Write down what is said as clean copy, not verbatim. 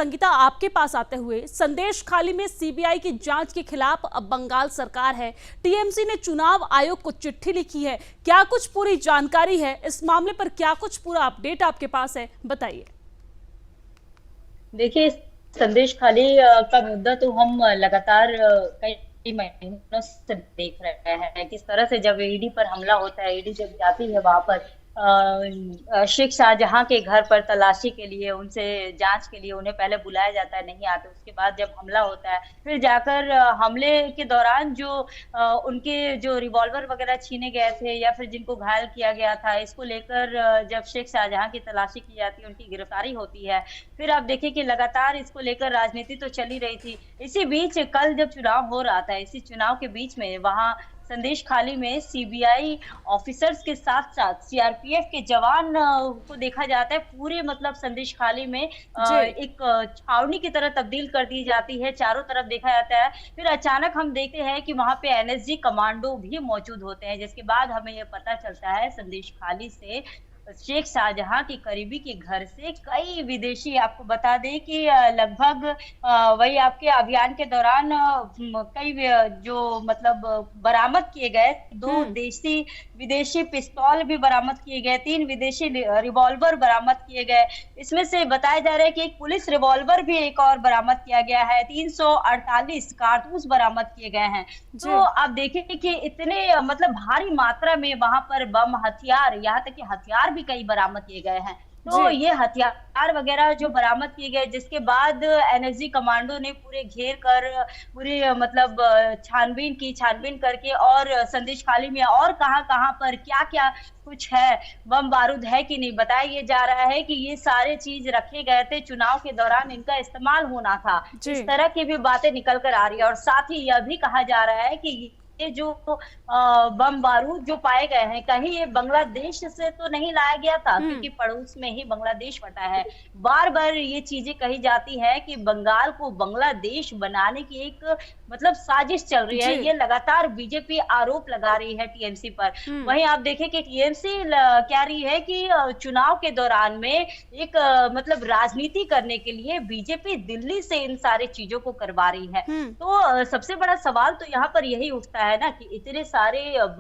संगीता, आपके पास आते हुए, संदेश खाली में सीबीआई की जांच के खिलाफ अब बंगाल सरकार है। टीएमसी ने चुनाव आयोग को चिट्ठी लिखी है। क्या कुछ पूरी जानकारी है इस मामले पर? क्या कुछ पूरा अपडेट आपके पास है, बताइए। देखिए, संदेश खाली का मुद्दा तो हम लगातार कई महीनों से देख रहे हैं। किस तरह से जब ईडी पर हमला होता है, ईडी जब जाती है वहां पर शेख शाहजहां के घर पर तलाशी के लिए, उनसे जांच के लिए उन्हें पहले बुलाया जाता है, नहीं आते। उसके बाद जब हमला होता है, फिर जाकर हमले के दौरान जो उनके जो रिवॉल्वर वगैरह छीने गए थे या फिर जिनको घायल किया गया था, इसको लेकर जब शेख शाहजहां की तलाशी की जाती है, उनकी गिरफ्तारी होती है। फिर आप देखिए कि लगातार इसको लेकर राजनीति तो चली रही थी। इसी बीच कल जब चुनाव हो रहा था, इसी चुनाव के बीच में वहां संदेश खाली में सीबीआई ऑफिसर्स के साथ-साथ सीआरपीएफ के जवान को देखा जाता है। पूरे मतलब संदेश खाली में जी। एक छावनी की तरह तब्दील कर दी जाती है, चारों तरफ देखा जाता है। फिर अचानक हम देखते हैं कि वहाँ पे एनएसजी कमांडो भी मौजूद होते हैं, जिसके बाद हमें ये पता चलता है संदेश खाली से शेख शाहजहां के करीबी के घर से कई विदेशी, आपको बता दें कि लगभग वही आपके अभियान के दौरान कई जो मतलब बरामद किए गए, 2 देशी विदेशी पिस्तौल भी बरामद किए गए, 3 विदेशी रिवॉल्वर बरामद किए गए। इसमें से बताया जा रहा है कि एक पुलिस रिवॉल्वर भी एक और बरामद किया गया है, 348 कारतूस बरामद किए गए हैं। जी। तो आप देखें कि इतने मतलब भारी मात्रा में वहां पर बम, हथियार, यहाँ तक कि हथियार भी कई बरामद किए गए हैं। तो जी। ये हथियार वगैरह जो बरामद किए गए, जिसके बाद एनएसजी कमांडो ने पूरे घेर कर पूरी मतलब छानबीन करके और संदेश खाली में और कहाँ-कहाँ पर क्या-क्या कुछ है, बम बारूद है कि नहीं, बताया ये जा रहा है कि ये सारे चीज रखे गए थे, चुनाव के दौरान इनका इस्तेमाल होना था। जी। इस तरह की भी बातें निकल कर आ रही है और साथ ही यह भी कहा जा रहा है कि ये जो बम बारूद जो पाए गए हैं, कहीं ये बांग्लादेश से तो नहीं लाया गया था, क्योंकि पड़ोस में ही बांग्लादेश पड़ता है। बार-बार ये चीजें कही जाती है कि बंगाल को बांग्लादेश बनाने की एक मतलब साजिश चल रही है। जी। ये लगातार बीजेपी आरोप लगा रही है टीएमसी पर। वहीं आप देखें कि टीएमसी कह रही है कि चुनाव के दौरान में एक मतलब राजनीति करने के लिए बीजेपी दिल्ली से इन सारी चीजों को करवा रही है। हम्म। तो सबसे बड़ा सवाल तो यहाँ पर यही उठता है ना कि इतने सारे